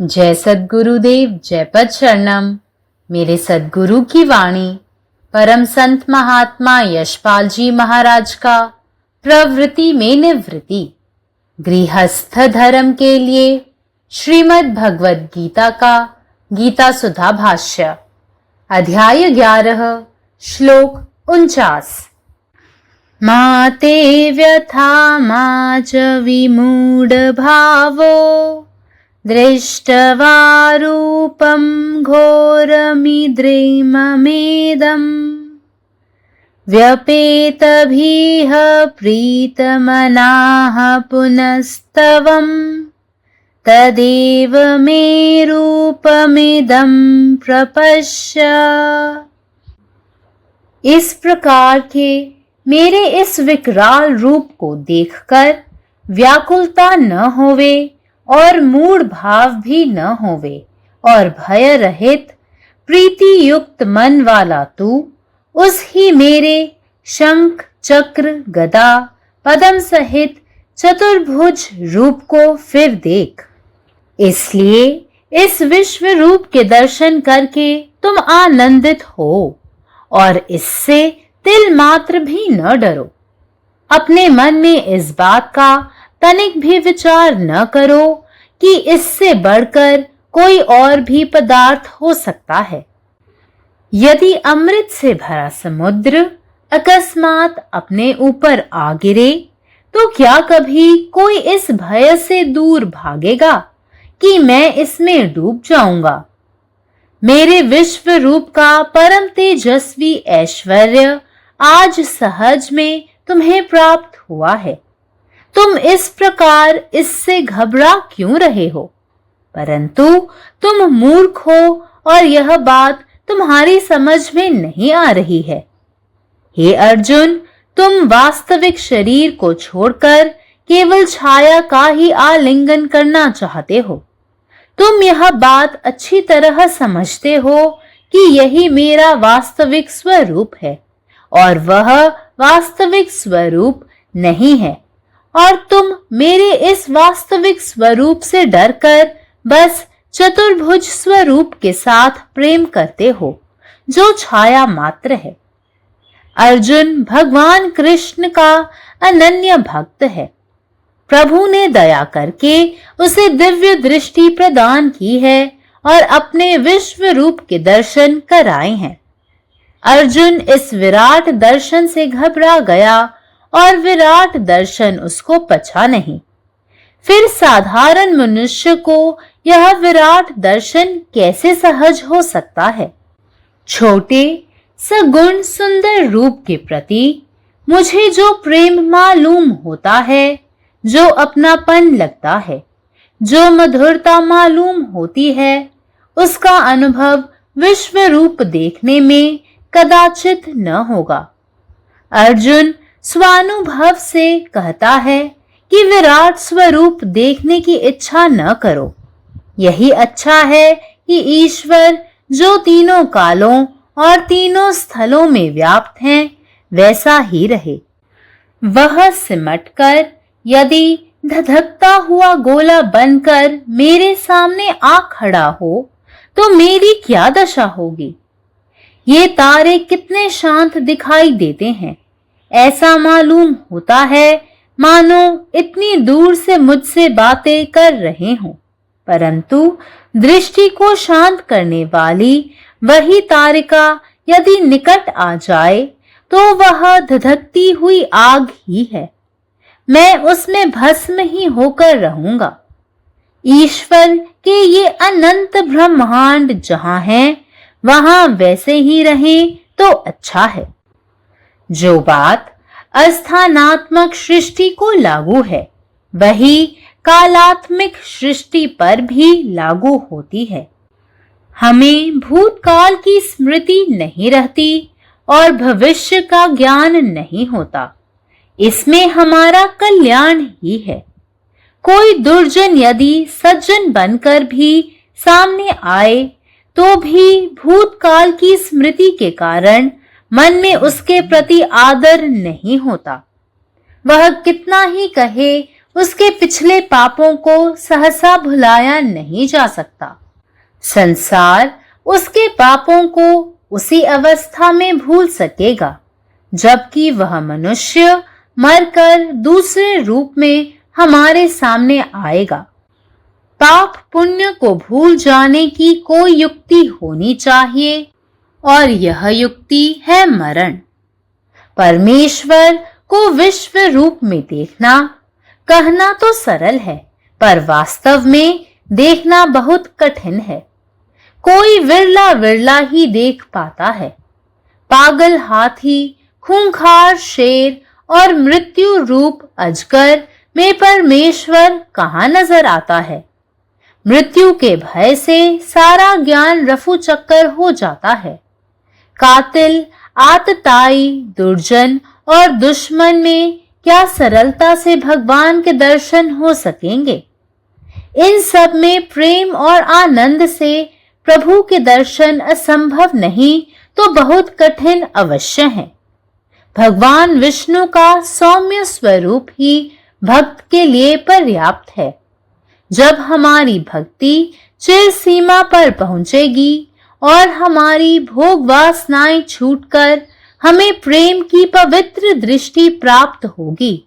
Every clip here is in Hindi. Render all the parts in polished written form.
जय सद्गुरुदेव, जय पद शरणम। मेरे सद्गुरु की वाणी परम संत महात्मा यशपाल जी महाराज का प्रवृत्ति में निवृत्ति गृहस्थ धर्म के लिए श्रीमद् भगवद गीता का गीता सुधा भाष्य अध्याय 11 श्लोक 49। माते व्यथा मा च विमूढ़ भावो दृष्ट्वा रूपं घोरमिद्रिममेदम् व्यपेतभिः प्रीतमनाः पुनस्तवम् तदेव मे रूपमिदं प्रपश्य। इस प्रकार के मेरे इस विकराल रूप को देखकर व्याकुलता न होवे और मूढ़ भाव भी न होवे और भय रहित प्रीति युक्त मन वाला तू उस ही मेरे शंख चक्र गदा पद्म सहित चतुर्भुज रूप को फिर देख। इसलिए इस विश्व रूप के दर्शन करके तुम आनंदित हो और इससे तिल मात्र भी न डरो। अपने मन में इस बात का तनिक भी विचार न करो कि इससे बढ़कर कोई और भी पदार्थ हो सकता है। यदि अमृत से भरा समुद्र अकस्मात अपने ऊपर आ गिरे तो क्या कभी कोई इस भय से दूर भागेगा कि मैं इसमें डूब जाऊंगा। मेरे विश्व रूप का परम तेजस्वी ऐश्वर्य आज सहज में तुम्हें प्राप्त हुआ है। तुम इस प्रकार इससे घबरा क्यों रहे हो? परंतु तुम मूर्ख हो और यह बात तुम्हारी समझ में नहीं आ रही है। हे अर्जुन, तुम वास्तविक शरीर को छोड़कर केवल छाया का ही आलिंगन करना चाहते हो। तुम यह बात अच्छी तरह समझते हो कि यही मेरा वास्तविक स्वरूप है और वह वास्तविक स्वरूप नहीं है, और तुम मेरे इस वास्तविक स्वरूप से डरकर बस चतुर्भुज स्वरूप के साथ प्रेम करते हो जो छाया मात्र है। अर्जुन भगवान कृष्ण का अनन्य भक्त है। प्रभु ने दया करके उसे दिव्य दृष्टि प्रदान की है और अपने विश्व रूप के दर्शन कराए हैं। अर्जुन इस विराट दर्शन से घबरा गया और विराट दर्शन उसको पचा नहीं। फिर साधारण मनुष्य को यह विराट दर्शन कैसे सहज हो सकता है? छोटे सगुण सुंदर रूप के प्रति मुझे जो प्रेम मालूम होता है, जो अपनापन लगता है, जो मधुरता मालूम होती है, उसका अनुभव विश्व रूप देखने में कदाचित न होगा। अर्जुन स्वानुभव से कहता है कि विराट स्वरूप देखने की इच्छा न करो। यही अच्छा है कि ईश्वर जो तीनों कालों और तीनों स्थलों में व्याप्त हैं, वैसा ही रहे। वह सिमटकर यदि धधकता हुआ गोला बनकर मेरे सामने आ खड़ा हो तो मेरी क्या दशा होगी? ये तारे कितने शांत दिखाई देते हैं। ऐसा मालूम होता है मानो इतनी दूर से मुझसे बातें कर रहे हों, परंतु दृष्टि को शांत करने वाली वही तारिका यदि निकट आ जाए तो वह धधकती हुई आग ही है। मैं उसमें भस्म ही होकर रहूंगा। ईश्वर के ये अनंत ब्रह्मांड जहां हैं, वहां वैसे ही रहें तो अच्छा है। जो बात अस्थानात्मक सृष्टि को लागू है, वही कालात्मक सृष्टि पर भी लागू होती है। हमें भूतकाल की स्मृति नहीं रहती और भविष्य का ज्ञान नहीं होता। इसमें हमारा कल्याण ही है। कोई दुर्जन यदि सज्जन बनकर भी सामने आए तो भी भूतकाल की स्मृति के कारण मन में उसके प्रति आदर नहीं होता। वह कितना ही कहे उसके पिछले पापों को सहसा भुलाया नहीं जा सकता। संसार उसके पापों को उसी अवस्था में भूल सकेगा जबकि वह मनुष्य मरकर दूसरे रूप में हमारे सामने आएगा। पाप पुण्य को भूल जाने की कोई युक्ति होनी चाहिए और यह युक्ति है मरण। परमेश्वर को विश्व रूप में देखना कहना तो सरल है, पर वास्तव में देखना बहुत कठिन है। कोई विरला विरला ही देख पाता है। पागल हाथी, खूंखार शेर और मृत्यु रूप अजगर में परमेश्वर कहाँ नजर आता है। मृत्यु के भय से सारा ज्ञान रफू चक्कर हो जाता है। कातिल, आतताई, दुर्जन और दुश्मन में क्या सरलता से भगवान के दर्शन हो सकेंगे। इन सब में प्रेम और आनंद से प्रभु के दर्शन असंभव नहीं तो बहुत कठिन अवश्य है। भगवान विष्णु का सौम्य स्वरूप ही भक्त के लिए पर्याप्त है। जब हमारी भक्ति चिर सीमा पर पहुंचेगी और हमारी भोग वासनाएं छूटकर हमें प्रेम की पवित्र दृष्टि प्राप्त होगी,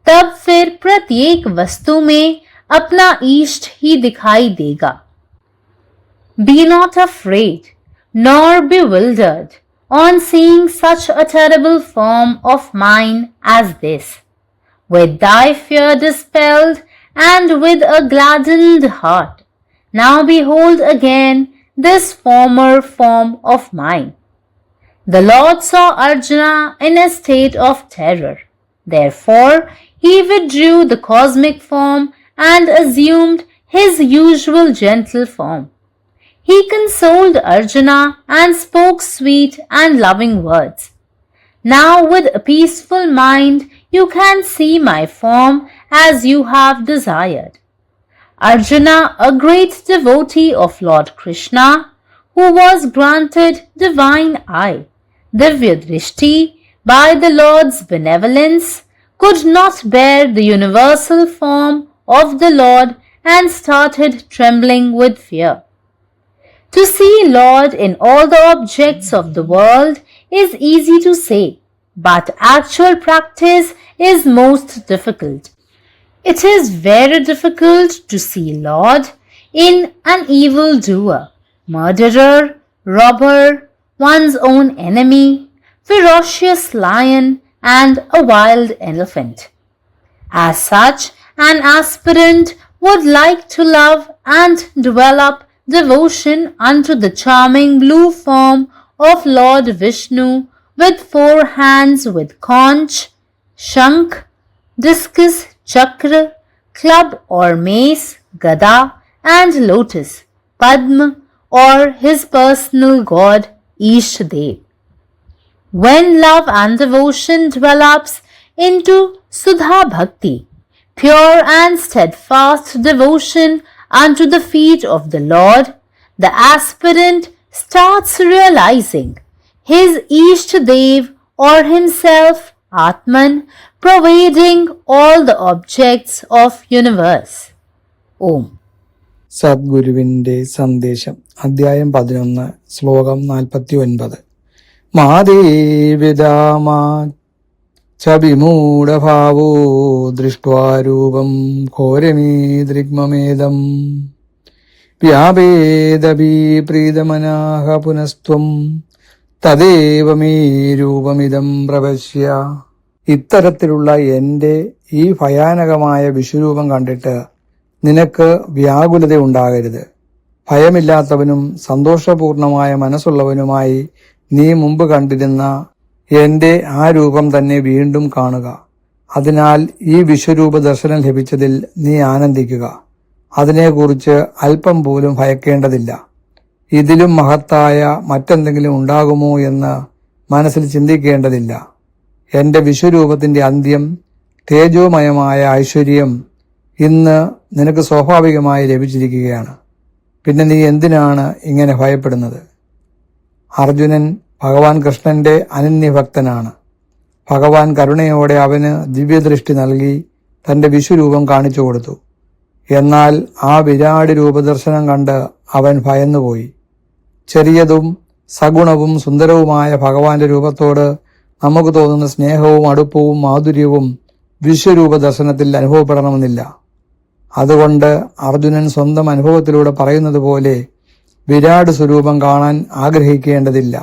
तब फिर प्रत्येक वस्तु में अपना इष्ट ही दिखाई देगा। Be not afraid nor bewildered on seeing such a terrible form of mine as this. With thy fear dispelled and with a gladdened heart, now behold again this former form of mine. The Lord saw Arjuna in a state of terror. Therefore, he withdrew the cosmic form and assumed his usual gentle form. He consoled Arjuna and spoke sweet and loving words. Now with a peaceful mind you can see my form as you have desired. Arjuna, a great devotee of Lord Krishna, who was granted divine eye, Divya Drishti, by the Lord's benevolence, could not bear the universal form of the Lord and started trembling with fear. To see Lord in all the objects of the world is easy to say, but actual practice is most difficult. It is very difficult to see Lord in an evildoer, murderer, robber, one's own enemy, ferocious lion, and a wild elephant. As such, an aspirant would like to love and develop devotion unto the charming blue form of Lord Vishnu with 4 hands with conch, shankh, discus, chakra, club or mace, gada, and lotus, Padma, or his personal god Ishtadev. When love and devotion develops into Sudha Bhakti, pure and steadfast devotion unto the feet of the Lord, the aspirant starts realizing his Ishtadev or himself, Atman, pervading all the objects of universe. Om. സദ്ഗുരുവിന്റെ സന്ദേശം അധ്യായം 11 ശ്ലോകം 49. മാദേവിദാമാ ചവിമൂഢഭാവോ ദൃഷ്ട്വാ രൂപം ഘോരമീദൃഗ്മമേദം വ്യാപേദഭീപ്രീതമനാഹ പുനസ്ത്വം തദേവ മേ രൂപമിദം പ്രപശ്യ. ഇത്തരത്തിലുള്ള എന്റെ ഈ ഭയാനകമായ വിശ്വരൂപം കണ്ടിട്ട് നിനക്ക് വ്യാകുലത ഉണ്ടാകരുത്. ഭയമില്ലാത്തവനും സന്തോഷപൂർണമായ മനസ്സുള്ളവനുമായി നീ മുമ്പ് കണ്ടിരുന്ന എന്റെ ആ രൂപം തന്നെ വീണ്ടും കാണുക. അതിനാൽ ഈ വിശ്വരൂപ ദർശനം ലഭിച്ചതിൽ നീ ആനന്ദിക്കുക. അതിനെക്കുറിച്ച് അല്പം പോലും ഭയക്കേണ്ടതില്ല. ഇതിലും മഹത്തായ മറ്റെന്തെങ്കിലും ഉണ്ടാകുമോ എന്ന് മനസ്സിൽ ചിന്തിക്കേണ്ടതില്ല. എന്റെ വിശ്വരൂപത്തിന്റെ അന്ത്യം, തേജോമയമായ ഐശ്വര്യം ഇന്ന് നിനക്ക് സ്വാഭാവികമായി ലഭിച്ചിരിക്കുകയാണ്. പിന്നെ നീ എന്തിനാണ് ഇങ്ങനെ ഭയപ്പെടുന്നത്? അർജുനൻ ഭഗവാൻ കൃഷ്ണന്റെ അനന്യഭക്തനാണ്. ഭഗവാൻ കരുണയോടെ അവന് ദിവ്യദൃഷ്ടി നൽകി തന്റെ വിശ്വരൂപം കാണിച്ചു കൊടുത്തു. എന്നാൽ ആ വിരാട് രൂപദർശനം കണ്ട് അവൻ ഭയന്നുപോയി. ചെറിയതും സഗുണവും സുന്ദരവുമായ ഭഗവാന്റെ രൂപത്തോട് നമുക്ക് തോന്നുന്ന സ്നേഹവും അടുപ്പവും മാധുര്യവും വിശ്വരൂപ ദർശനത്തിൽ അനുഭവപ്പെടണമെന്നില്ല. അതുകൊണ്ട് അർജുനൻ സ്വന്തം അനുഭവത്തിലൂടെ പറയുന്നത് പോലെ വിരാട് സ്വരൂപം കാണാൻ ആഗ്രഹിക്കേണ്ടതില്ല.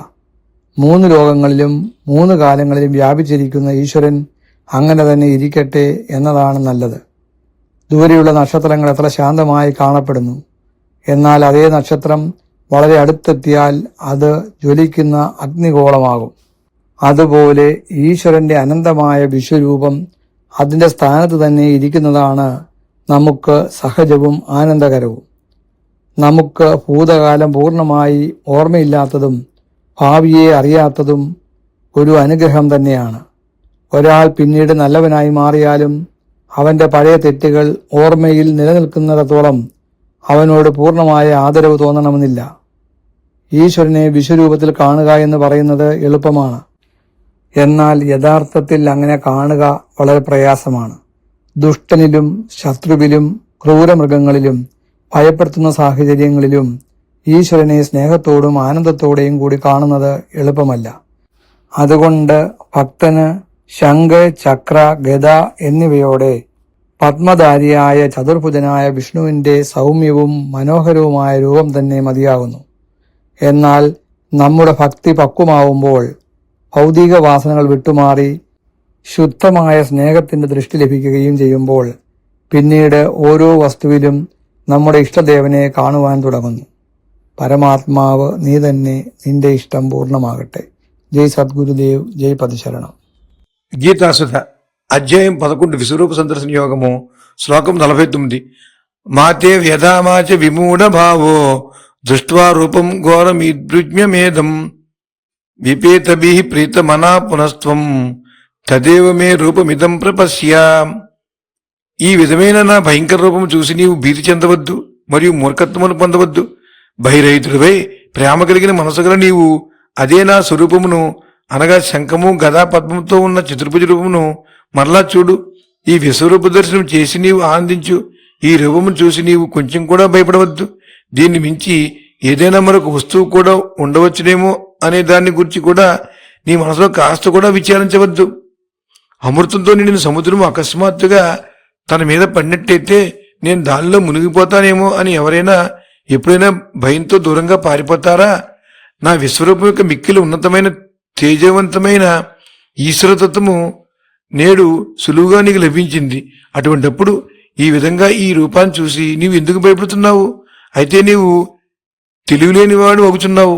3 ലോകങ്ങളിലും 3 കാലങ്ങളിലും വ്യാപിച്ചിരിക്കുന്ന ഈശ്വരൻ അങ്ങനെ തന്നെ ഇരിക്കട്ടെ എന്നതാണ് നല്ലത്. ദൂരെയുള്ള നക്ഷത്രങ്ങൾ എത്ര ശാന്തമായി കാണപ്പെടുന്നു, എന്നാൽ അതേ നക്ഷത്രം വളരെ അടുത്തെത്തിയാൽ അത് ജ്വലിക്കുന്ന അഗ്നിഗോളമാകും. അതുപോലെ ഈശ്വരന്റെ അനന്തമായ വിശ്വരൂപം അതിന്റെ സ്ഥാനത്ത് തന്നെ ഇരിക്കുന്നതാണ് നമുക്ക് സഹജവും ആനന്ദകരവും. നമുക്ക് ഭൂതകാലം പൂർണ്ണമായി ഓർമ്മയില്ലാത്തതും ഭാവിയെ അറിയാത്തതും ഒരു അനുഗ്രഹം തന്നെയാണ്. ഒരാൾ പിന്നീട് നല്ലവനായി മാറിയാലും അവന്റെ പഴയ തെറ്റുകൾ ഓർമ്മയിൽ നിലനിൽക്കുന്നിടത്തോളം അവനോട് പൂർണ്ണമായ ആദരവ് തോന്നണമെന്നില്ല. ഈശ്വരനെ വിശ്വരൂപത്തിൽ കാണുക എന്ന് പറയുന്നത് എളുപ്പമാണ്. എന്നാൽ യഥാർത്ഥത്തിൽ അങ്ങനെ കാണുക വളരെ പ്രയാസമാണ്. ദുഷ്ടനിലും ശത്രുവിലും ക്രൂരമൃഗങ്ങളിലും ഭയപ്പെടുത്തുന്ന സാഹചര്യങ്ങളിലും ഈശ്വരനെ സ്നേഹത്തോടും ആനന്ദത്തോടെയും കൂടി കാണുന്നത് എളുപ്പമല്ല. അതുകൊണ്ട് ഭക്തന് ശംഖ്, ചക്ര, ഗദ എന്നിവയോടെ പത്മധാരിയായ ചതുർഭുജനായ വിഷ്ണുവിന്റെ സൗമ്യവും മനോഹരവുമായ രൂപം തന്നെ മതിയാകുന്നു. എന്നാൽ നമ്മുടെ ഭക്തി പക്വമാവുമ്പോൾ ഭൗതിക വാസനകൾ വിട്ടുമാറി ശുദ്ധമായ സ്നേഹത്തിന്റെ ദൃഷ്ടി ലഭിക്കുകയും ചെയ്യുമ്പോൾ പിന്നീട് ഓരോ വസ്തുവിലും നമ്മുടെ ഇഷ്ടദേവനെ കാണുവാൻ തുടങ്ങുന്നു. പരമാത്മാവ് നീ തന്നെ, നിന്റെ ഇഷ്ടം പൂർണ്ണമാകട്ടെ. జై సద్గురుదేవ్, జై పదశరణం. గీతాసుధ అధ్యాయం 11 విశ్వరూప సందర్శన యోగము శ్లోకం 49. మాతే వ్యధామాచ విమూఢ భావో దృష్ట్వా రూపం ఘోరమిదృజ్ఞమేదం విపేతభిః ప్రీతమనా పునస్త్వం తదేవ మే రూపమిదం ప్రపశ్య. ఈ విధమైన నా భయంకర రూపం చూసి నీవు భీతి చెందవద్దు మరియు మూర్ఖత్వమును పొందవద్దు. భయరహితుడివై ప్రేమ కలిగిన మనసు గల నీవు అదే నా స్వరూపమును అనగా శంఖము గదా పద్మంతో ఉన్న చతుర్భుజ రూపమును మరలా చూడు. ఈ విశ్వరూప దర్శనం చేసి నీవు ఆనందించు. ఈ రూపమును చూసి నీవు కొంచెం కూడా భయపడవద్దు. దీన్ని మించి ఏదైనా మరొక వస్తువు కూడా ఉండవచ్చునేమో అనే దాన్ని గురించి కూడా నీ మనసులో కాస్త కూడా విచారించవద్దు. అమృతంతో నిండిన సముద్రం అకస్మాత్తుగా తన మీద పడినట్టయితే నేను దానిలో మునిగిపోతానేమో అని ఎవరైనా ఎప్పుడైనా భయంతో దూరంగా పారిపోతారా? నా విశ్వరూపం యొక్క మిక్కిలి ఉన్నతమైన తేజవంతమైన ఈశ్వరతత్వము నేడు సులువుగా నీకు లభించింది. అటువంటప్పుడు ఈ విధంగా ఈ రూపాన్ని చూసి నీవు ఎందుకు భయపడుతున్నావు? అయితే నీవు తెలివిలేనివాడు అవుతున్నావు.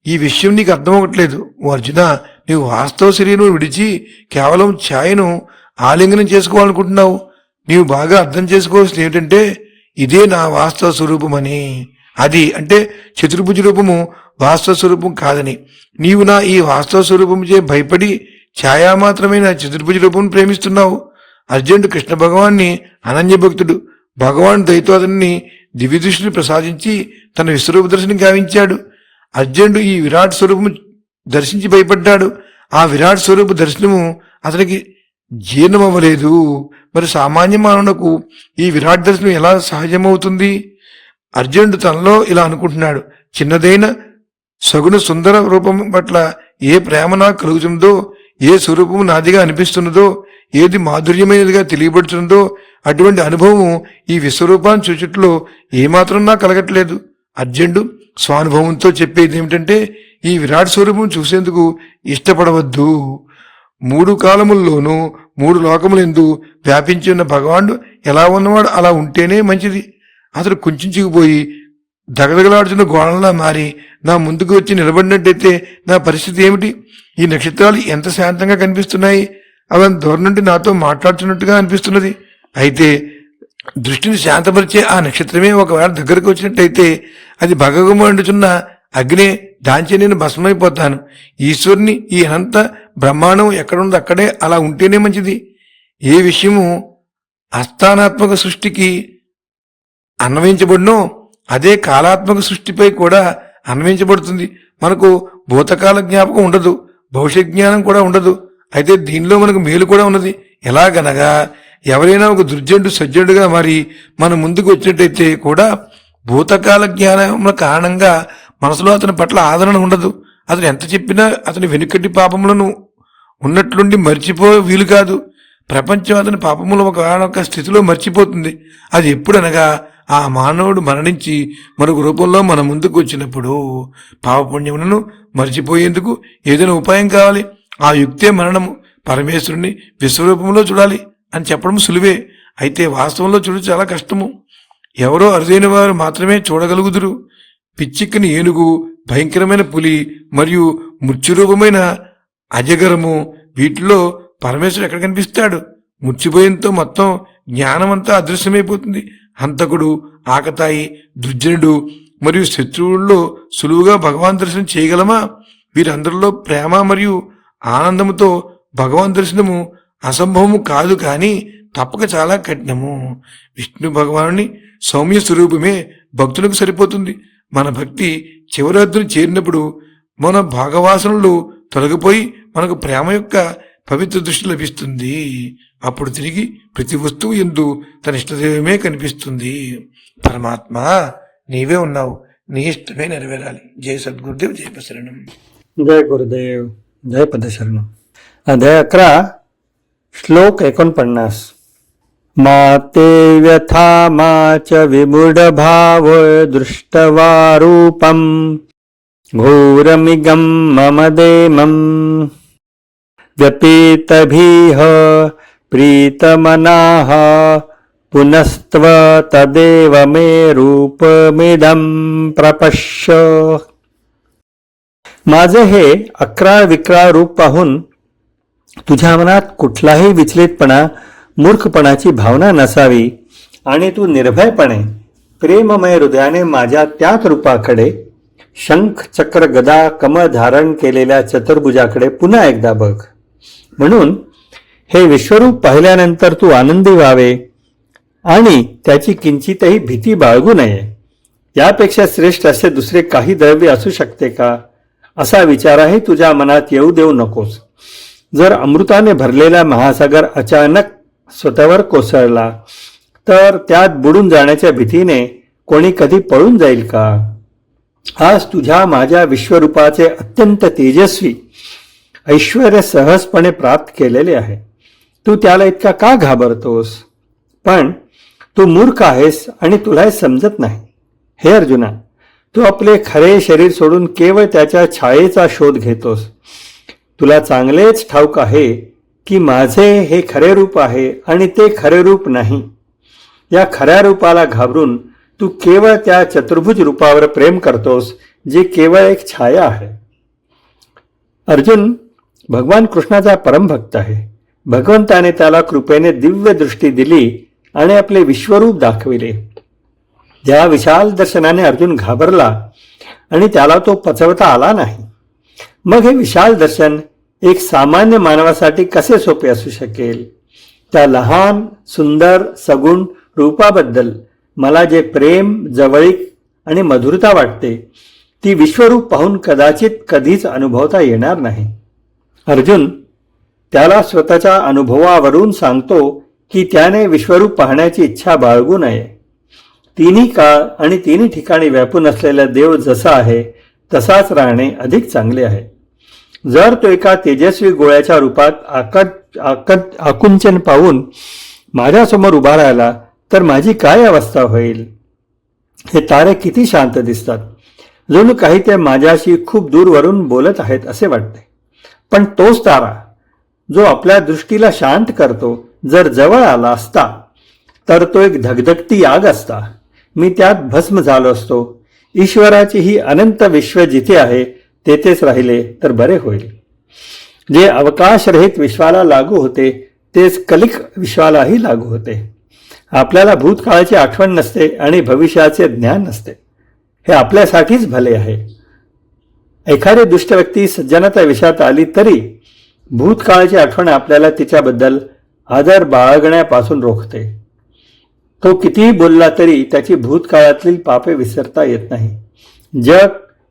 ఈ విషయం నీకు అర్థం అవ్వట్లేదు. ఓ అర్జున, నీవు వాస్తవ శరీరం విడిచి కేవలం ఛాయను ఆలింగనం చేసుకోవాలనుకుంటున్నావు. నీవు బాగా అర్థం చేసుకోవాల్సింది ఏమిటంటే ఇదే నా వాస్తవ స్వరూపమని. అది అంటే చతుర్భుజ రూపము వాస్తవ స్వరూపం కాదని. నీవు నా ఈ వాస్తవ స్వరూపముచే భయపడి ఛాయా మాత్రమైన చతుర్భుజ రూపం ప్రేమిస్తున్నావు. అర్జునుడు కృష్ణ భగవాన్ని అనన్య భక్తుడు. భగవాన్ దయతో అతన్ని దివ్య దృష్టిని ప్రసాదించి తన విశ్వరూప దర్శనం గావించాడు. అర్జునుడు ఈ విరాట్ స్వరూపము దర్శించి భయపడ్డాడు. ఆ విరాట్ స్వరూప దర్శనము అతనికి జీర్ణమవ్వలేదు. మరి సామాన్య మానవునకు ఈ విరాట్ దర్శనం ఎలా సహజమవుతుంది? అర్జునుడు తనలో ఇలా అనుకుంటున్నాడు. చిన్నదైన సగుణ సుందర రూపం పట్ల ఏ ప్రేమ నాకు కలుగుతుందో, ఏ స్వరూపము నాదిగా అనిపిస్తున్నదో, ఏది మాధుర్యమైనదిగా తెలియబడుతున్నదో అటువంటి అనుభవం ఈ విశ్వరూపాన్ని చూచుట్లో ఏమాత్రం నాకు కలగట్లేదు. అర్జునుడు స్వానుభవంతో చెప్పేది ఏమిటంటే ఈ విరాట్ స్వరూపం చూసేందుకు ఇష్టపడవద్దు. 3 కాలముల్లోనూ 3 లోకములందు వ్యాపించి ఉన్న భగవానుడు ఎలా ఉన్నవాడు అలా ఉంటేనే మంచిది. అతడు కుంచుకుపోయి దగదగలాడుతున్న గోడలా మారి నా ముందుకు వచ్చి నిలబడినట్టయితే నా పరిస్థితి ఏమిటి? ఈ నక్షత్రాలు ఎంత శాంతంగా కనిపిస్తున్నాయి. అవి దూరం నుండి నాతో మాట్లాడుతున్నట్టుగా అనిపిస్తున్నది. అయితే దృష్టిని శాంతపరిచే ఆ నక్షత్రమే ఒకవేళ దగ్గరకు వచ్చినట్టయితే అది భగగమండుచున్న అగ్నే, దాంచే నేను భస్మైపోతాను. ఈశ్వరుని ఈ అనంత బ్రహ్మాండం ఎక్కడుందో అక్కడే అలా ఉంటేనే మంచిది. ఏ విషయము అస్థానాత్మక సృష్టికి అన్వయించబడినో అదే కాలాత్మక సృష్టిపై కూడా అన్వయించబడుతుంది. మనకు భూతకాల జ్ఞాపకం ఉండదు, భవిష్యత్ జ్ఞానం కూడా ఉండదు. అయితే దీనిలో మనకు మేలు కూడా ఉన్నది. ఎలాగనగా ఎవరైనా ఒక దుర్జనుడు సజ్జనుడుగా మారి మన ముందుకు వచ్చినట్టయితే కూడా భూతకాల జ్ఞానముల కారణంగా మనసులో అతని పట్ల ఆదరణ ఉండదు. అతను ఎంత చెప్పినా అతని వెనుకటి పాపములను ఉన్నట్లుండి మర్చిపో వీలు కాదు. ప్రపంచం అతని పాపములు ఒకనొక స్థితిలో మర్చిపోతుంది. అది ఎప్పుడనగా ఆ మానవుడు మరణించి మరొక రూపంలో మన ముందుకు వచ్చినప్పుడు. పాపపుణ్యములను మర్చిపోయేందుకు ఏదైనా ఉపాయం కావాలి. ఆ యుక్తే మరణము. పరమేశ్వరుని విశ్వరూపంలో చూడాలి అని చెప్పడం సులువే, అయితే వాస్తవంలో చూడడం చాలా కష్టము. ఎవరో అరుదైన వారు మాత్రమే చూడగలుగుదురు. పిచ్చిక్కని ఏనుగు, భయంకరమైన పులి మరియు మృత్యురూపమైన అజగరము, వీటిలో పరమేశ్వరుడు ఎక్కడ కనిపిస్తాడు? ముచ్చిపోయేంతో మొత్తం జ్ఞానమంతా అదృశ్యమైపోతుంది. హంతకుడు, ఆకతాయి, దుర్జనుడు మరియు శత్రువుల్లో సులువుగా భగవాన్ దర్శనం చేయగలమా? వీరందరిలో ప్రేమ మరియు ఆనందముతో భగవాన్ దర్శనము అసంభవము కాదు, కానీ తప్పక చాలా కఠినము. విష్ణు భగవానుని సౌమ్య స్వరూపమే భక్తులకు సరిపోతుంది. మన భక్తి చివరద్దును చేరినప్పుడు మన భాగవాసనలు తొలగిపోయి మనకు ప్రేమ యొక్క పవిత్ర దృష్టి లభిస్తుంది. అప్పుడు తిరిగి ప్రతి వస్తువు యందు తన ఇష్టదైవమే కనిపిస్తుంది. పరమాత్మ నీవే ఉన్నావు, నీ ఇష్టమే నెరవేరాలి. జయ సద్గురుదేవ్, జయ పశరణం. जय गुरुदेव, जय पदशरणम. अध्याय 11, श्लोक 49. मा ते व्यथा मा च विमूढभाव दृष्ट्वा रूपम् घोरमिगं मम देमम् व्यपीतभिः प्रीतमनाः पुनस्त्व तदेव मे रूपमिदं प्रपश्य. माझे हे अक्राळ विक्राळ रूप पाहून तुझ्या मनात कुठलाही विचलितपणा, मूर्खपणाची भावना नसावी आणि तू निर्भयपणे प्रेममय हृदयाने माझ्या त्याच रूपाकडे, शंख चक्र गदा कमळ धारण केलेल्या चतुर्भुजाकडे पुन्हा एकदा बघ. म्हणून हे विश्वरूप पाहिल्यानंतर तू आनंदी व्हावे आणि त्याची किंचितही भीती बाळगू नये. यापेक्षा श्रेष्ठ असे दुसरे काही द्रव्य असू शकते का, असा विचारही तुझ्या मनात येऊ देऊ नकोस. जर अमृताने भरलेला महासागर अचानक स्वतःवर कोसळला तर त्यात बुडून जाण्याच्या भीतीने कोणी कधी पळून जाईल का? आज तुझ्या माझ्या विश्वरूपाचे अत्यंत तेजस्वी ऐश्वर्य सहजपणे प्राप्त केलेले आहे. तू त्याला इतका का घाबरतोस? पण तू मूर्ख आहेस आणि तुला हे समजत नाही. हे अर्जुना, तू आपले खरे शरीर सोडून केवळ त्याच्या छायेचा शोध घेतोस. तुला चांगलेच ठाऊक आहे की माझे हे खरे रूप आहे आणि ते खरे रूप नाही. या खऱ्या रूपाला घाबरून तू केवळ त्या चतुर्भुज रूपावर प्रेम करतोस, जे केवळ एक छाया आहे. अर्जुन भगवान कृष्णाचा परमभक्त आहे. भगवंताने त्याला कृपेने दिव्य दृष्टी दिली आणि आपले विश्वरूप दाखविले. ज्या विशाल दर्शनाने अर्जुन घाबरला आणि त्याला तो पचवता आला नाही. मग हे विशाल दर्शन एक सामान्य मानवासाठी कसे सोपे असू शकेल? त्या लहान, सुंदर, सगुण रूपाबद्दल मला जे प्रेम, जवळीक आणि मधुरता वाटते, ती विश्वरूप पाहून कदाचित कधीच अनुभवता येणार नाही. अर्जुन त्याला स्वतःच्या अनुभवावरून सांगतो की त्याने विश्वरूप पाहण्याची इच्छा बाळगू नये. तिन्ही काळ आणि तिन्ही ठिकाणी व्यापून असलेला देव जसा आहे तसाच राहणे अधिक चांगले आहे. जर तो एका तेजस्वी गोळ्याच्या रूपात आकुंचन पाहून माझ्यासमोर उभा राहिला तर माझी काय अवस्था होईल? हे तारे किती शांत दिसतात, जणू काही ते माझ्याशी खूप दूरवरून बोलत आहेत असे वाटते. पण तोच तारा जो आपल्या दृष्टीला शांत करतो, जर जवळ आला असता तर तो एक धगधगती आग असता. मी त्यात भस्म झालो असतो. ईश्वराची ही अनंत विश्व जिथे आहे तेथेच राहिले तर बरे होईल. जे अवकाशरहित विश्वाला लागू होते तेच कलिक विश्वालाही लागू होते. आपल्याला भूतकाळाची आठवण नसते आणि भविष्याचे ज्ञान नसते. हे आपल्यासाठीच भले आहे. एखादी दुष्ट व्यक्ती सज्जनता विषयात आली तरी भूतकाळाची आठवण आपल्याला तिच्याबद्दल आदर बाळगण्यापासून रोखते. तो कितीही बोलला तरी त्याची भूतकाळातील पापे विसरता येत नाही. जग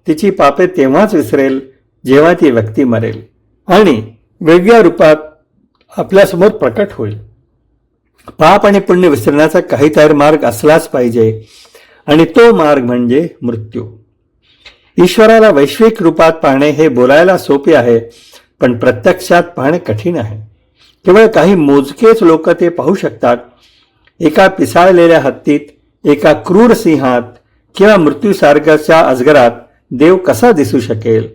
तिची पापे तेव्हाच विसरेल जेव्हा ती व्यक्ती मरेल आणि वेगळ्या रूपात आपल्यासमोर प्रकट होईल. पाप आणि पुण्य विसरण्याचा काहीतरी मार्ग असलाच पाहिजे, आणि तो मार्ग म्हणजे मृत्यू. ईश्वराला वैश्विक रूपात पाहणे हे बोलायला सोपे आहे, पण प्रत्यक्षात पाहणे कठीण आहे. केवळ काही मोजकेच लोक ते पाहू शकतात. एका पिसाळलेल्या हत्तीत, एका क्रूर सिंहात किंवा मृत्यूसारख्याच्या अजगरात देव कसा दिसू शकेल?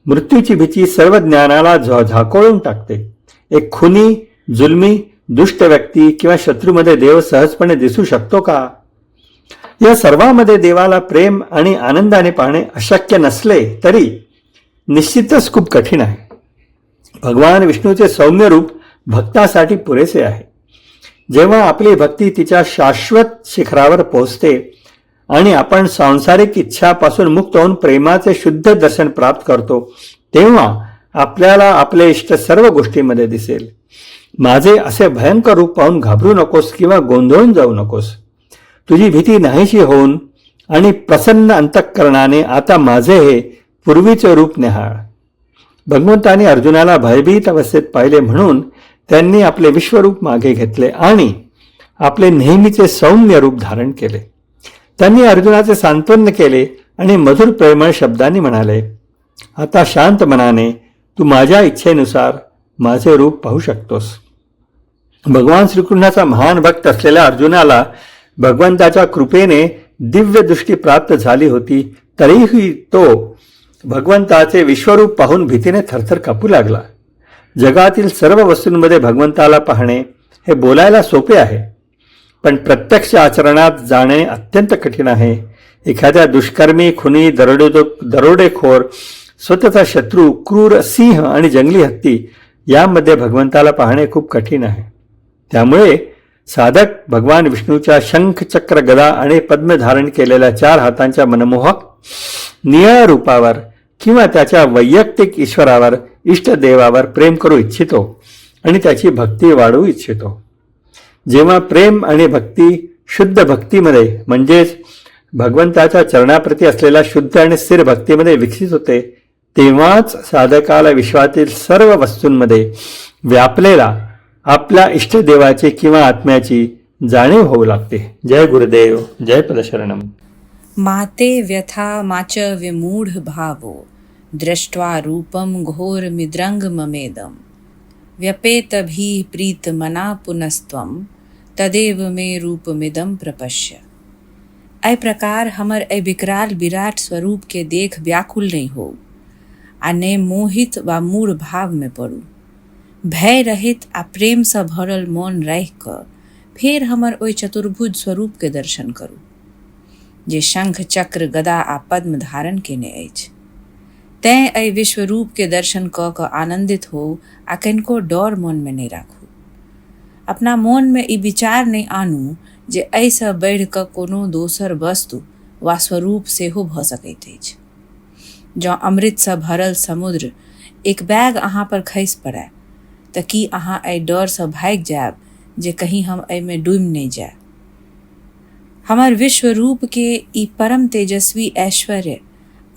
मृत्यूची भीती सर्व ज्ञानाला झाकोळून टाकते. एक खुनी, जुलमी, दुष्ट व्यक्ती किंवा शत्रूमध्ये देव सहजपणे दिसू शकतो का? या सर्वांमध्ये देवाला प्रेम आणि आनंदाने पाहणे अशक्य नसले तरी निश्चितच खूप कठीण आहे. भगवान विष्णूचे सौम्य रूप भक्तासाठी पुरेसे आहे. जेव्हा आपली भक्ती तिच्या शाश्वत शिखरावर पोहोचते आणि आपण सांसारिक इच्छापासून मुक्त होऊन प्रेमाचे शुद्ध दर्शन प्राप्त करतो, तेव्हा आपल्याला आपले इष्ट सर्व गोष्टींमध्ये दिसेल. माझे असे भयंकर रूप पाहून घाबरू नकोस किंवा गोंधळून जाऊ नकोस. तुझी भीती नाहीशी होऊन आणि प्रसन्न अंतःकरणाने आता माझे हे पूर्वीचे रूप निहाळ. भगवंताने अर्जुनाला भयभीत अवस्थेत पाहिले म्हणून त्यांनी आपले विश्वरूप मागे घेतले आणि आपले नेहमीचे सौम्य रूप धारण केले. त्यांनी अर्जुनाचे सांत्वन केले आणि मधुर प्रेमळ शब्दांनी म्हणाले, आता शांत मनाने तू माझ्या इच्छेनुसार माझे रूप पाहू शकतोस. भगवान श्रीकृष्णाचा महान भक्त असलेल्या अर्जुनाला भगवंताच्या कृपेने दिव्य दृष्टी प्राप्त झाली होती, तरीही तो भगवंताचे विश्वरूप पाहून भीतीने थरथर कापू लागला. जगातील सर्व वस्तूंमध्ये भगवंताला पाहणे हे बोलायला सोपे आहे, पण प्रत्यक्ष आचरणात जाणे अत्यंत कठीण आहे. एखाद्या दुष्कर्मी, खुनी, दरोडेखोर, स्वतःचा शत्रू, क्रूर सिंह आणि जंगली हत्ती यामध्ये भगवंताला पाहणे खूप कठीण आहे. त्यामुळे साधक भगवान विष्णूच्या शंख, चक्र, गदा आणि पद्म धारण केलेल्या 4 हातांच्या मनमोहक निळ्या रूपावर किंवा त्याच्या वैयक्तिक ईश्वरावर, इष्टदेवावर प्रेम करू इच्छितो आणि त्याची भक्ती वाढवू इच्छितो. जेव्हा प्रेम आणि भक्ती शुद्ध भक्तीमध्ये म्हणजेच भगवंताच्या चरणाप्रती असलेल्या शुद्ध आणि स्थिर भक्तीमध्ये विकसित होते, तेव्हाच साधकाला विश्वातील सर्व वस्तूंमध्ये व्यापलेला आपल्या इष्टदेवाची किंवा आत्म्याची जाणीव होऊ लागते. जय गुरुदेव, जय पदशरणम. माते व्यथा माच विमूढ भावो दृष्ट्वा रूपम घोर मिद्रंग ममेदम व्यपेतभी प्रीत मना पुनस्त्वम तदेव मे रूपमिदम प्रपश्य. ऐ प्रकार हमर ऐ विकराल विराट स्वरूप के देख व्याकुल नहीं हो आ ने मोहित व मूढ़ भाव में पड़ू. भय रहित आ प्रेम से भरल मौन रह कर फिर हमर ओइ चतुर्भुज स्वरूप के दर्शन करू, जे शंख, चक्र, गदा आ पद्म धारण केने अछि. तैं एहि विश्वरूप के दर्शन क क आनंदित हो आ कनिको डर मन में नहीं राखू. अपना मोन में ई विचार नहीं आनू जे एहिसँ बढ़ि कऽ कोनो दोसर वस्तु वा स्वरूप सेहो भऽ सकैत अछि. जँ अमृतसँ भरल समुद्र एक बैग अहाँ पर खसि पड़य तऽ की अहाँ एहि डरसँ भागि जायब जे कहीं हम एहिमे डूबि नहि जाय. हमर विश्वरूप के ई परम तेजस्वी ऐश्वर्य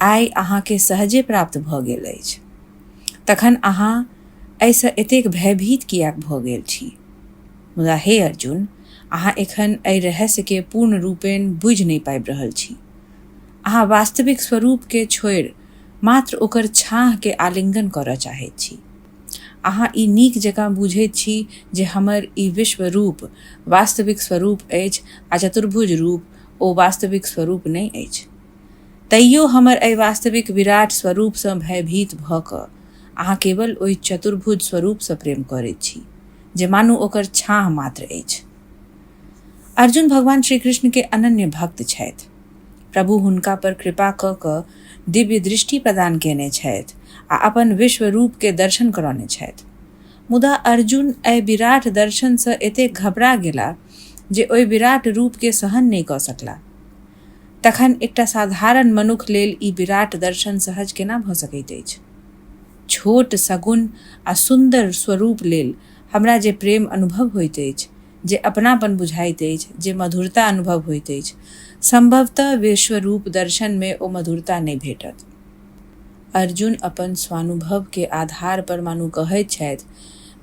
आइ अहाँके सहजे प्राप्त भऽ गेल अछि, तखन अहाँ एहिसँ एतेक भयभीत किएक भऽ गेल छी. मुदा हे अर्जुन, अहाँ एखन एहि रहस्यके पूर्ण रूपेण बुझि नहि पाबि रहल छी. अहाँ वास्तविक स्वरूपके छोड़ि मात्र ओकर छाहके आलिंगन करय चाहैत छी. अहाँ ई नीक जकाँ बुझैत छी जे हमर ई विश्व रूप वास्तविक स्वरूप अछि आ चतुर्भुज रूप ओ वास्तविक स्वरूप नहि अछि. तैयो हमर एहि वास्तविक विराट स्वरूपसँ भयभीत भऽ कऽ अहाँ केवल ओहि चतुर्भुज स्वरूपसँ प्रेम करैत छी जे मानू ओकर छाह मात्र अछि. अर्जुन भगवान श्री कृष्ण के अनन्य भक्त छथि. प्रभु हुनका पर कृपा कऽ कऽ दिव्य दृष्टि प्रदान केने छथि आ अपन विश्व रूप के दर्शन करौने छथि. मुदा अर्जुन एहि विराट दर्शनसँ एतेक घबरा गेला जे ओहि विराट रूप के सहन नहि कऽ सकला. तखन एकटा साधारण मनुख लेल ई विराट दर्शन सहज केना भऽ सकैत अछि. छोट, सगुण आ सुन्दर स्वरूप लेल हमरा जे प्रेम अनुभव होइत अछि, जे अपनापन बुझाइत अछि, जे मधुरता अनुभव होइत अछि, संभवतः विश्वरूप दर्शन में ओ मधुरता नहि भेटत. अर्जुन अपन स्वानुभव के आधार पर मानू कहैत छथि,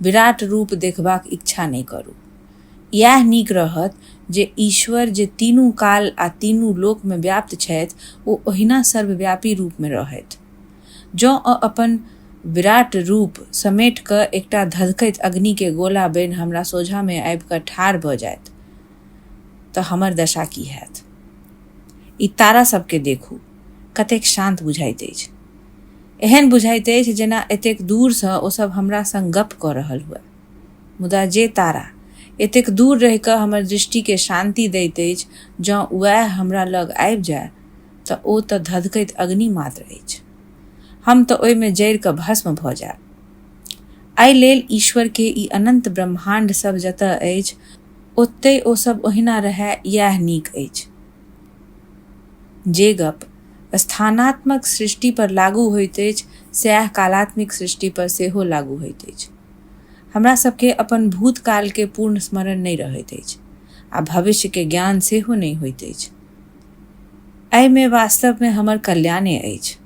विराट रूप देखबाक इच्छा नहि करू. यह नीक रहत जे ईश्वर जे तीनू काल आ तीनू लोक में व्याप्त छथि ओ ओहिना सर्वव्यापी रूप में रहथि। जँ अपन विराट रूप समेट कऽ एकटा धधकैत अग्नि के गोला बनि हमरा सोझा में आबि कऽ ठाढ़ भऽ जायत तऽ हमर दशा की हैत। ई तारा सबके देखू, कतेक शांत बुझाइत अछि। एहन बुझाइत अछि जेना एतेक दूरसँ ओ सब हमरा संग गप कऽ रहल हुए। मुदा जे तारा एतेक दूर रहि कऽ हमर दृष्टि के शांति दैत अछि, जँ वएह हमरा लग आबि जाय तऽ ओ तऽ धधकैत अग्नि मात्र अछि। हम तऽ ओहिमे जरि कऽ भस्म भऽ जायब। एहि लेल ईश्वर के ई अनंत ब्रह्मांड सब जतऽ अछि ओतहि ओ सब ओहिना रहय, इएह नीक अछि। जे गप स्थानात्मक सृष्टि पर लागू होइत अछि सएह कालात्मिक सृष्टि पर सेहो लागू होइत अछि। हमरा सबके अपन भूतकाल के पूर्ण स्मरण नहीं रहैत अछि आ भविष्य के ज्ञान सेहो नहीं होइत अछि। एहिमे वास्तव में हमर कल्याणे अछि।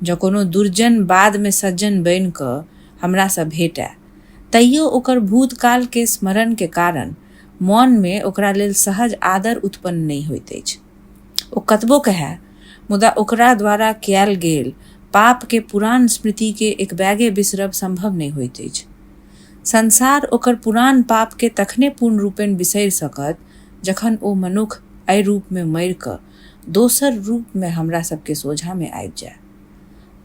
जँ कोनो दुर्जन बाद में सज्जन बनि कऽ हमरा सँ भेटय तैयो ओकर भूतकाल के स्मरण के कारण मन में ओकरा लेल सहज आदर उत्पन्न नहीं होइत अछि। ओ कतबो कहै मुदा ओकरा द्वारा कयल गेल पाप के पुरान स्मृति के एक बैगे बिसरब संभव नहीं होइत अछि। संसार ओकर पुरान पाप के तखने पूर्ण रूपेण बिसरि सकत जखन ओ मनुख एहि रूप में मरि कऽ दोसर रूप में हमरा सबके सोझा में आबि जाय।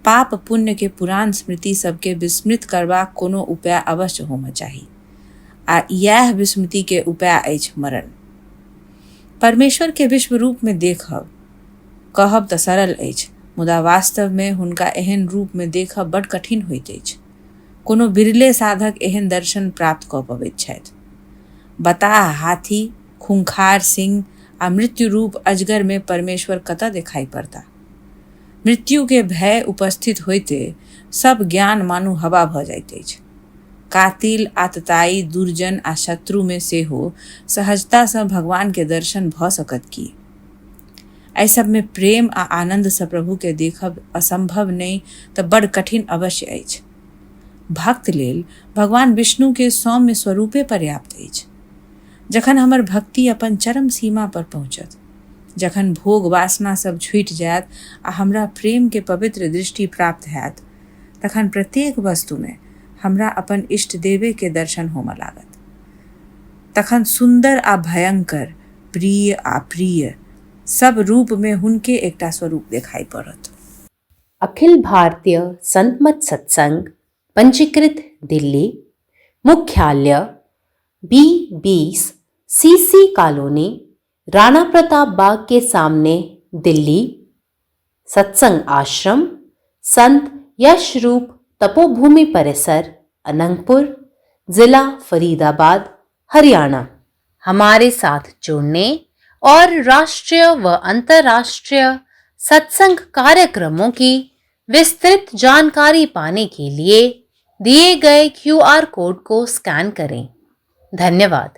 पाप पुण्य के पुरान स्मृति सबके विस्मृत करबाक कोनो उपाय अवश्य होमय चाही आ इएह विस्मृति के उपाय अछि मरण। परमेश्वर के विश्व रूप में देखब कहब तऽ सरल अछि मुदा वास्तव में हुनका एहन रूप में देखब बड़ कठिन होइत अछि। कोनो बिरले साधक एहन दर्शन प्राप्त कऽ पबैत छथि। बताह हाथी, खूंखार सिंह आ मृत्यु रूप अजगर में परमेश्वर कतऽ दिखाई पड़ता। मृत्यु के भय उपस्थित होइते सब ज्ञान मानू हवा भऽ जाइत अछि। कातिल, आतताई, दुर्जन आ शत्रु में सेहो सहजता सँ भगवान के दर्शन भऽ सकत की। एहि सब में प्रेम आ आनंद सँ प्रभु के देखब असंभव नहीं तऽ बड़ कठिन अवश्य अछि। भक्त लेल भगवान विष्णु के सौम्य स्वरूपे पर्याप्त अछि। जखन हमर भक्ति अपन चरम सीमा पर पहुँचत, जखन भोग वासना सब छूटि जायत आ हमरा प्रेम के पवित्र दृष्टि प्राप्त हैत, तखन प्रत्येक वस्तु में हमरा अपन इष्ट देवे के दर्शन होमय लागत। तखन सुंदर आ भयंकर, प्रिय आ प्रिय सब रूप में हुनके एकटा स्वरूप दिखाई पड़त। अखिल भारतीय संत मत सत्संग पंजीकृत दिल्ली, मुख्यालय B20 CC colony, Rana Pratap Bagh के सामने, दिल्ली। सत्संग आश्रम संत यश रूप तपोभूमि परिसर, अनंगपुर, जिला फरीदाबाद, हरियाणा। हमारे साथ जुड़ने और राष्ट्रीय व अंतर्राष्ट्रीय सत्संग कार्यक्रमों की विस्तृत जानकारी पाने के लिए दिए गए QR कोड को स्कैन करें। धन्यवाद।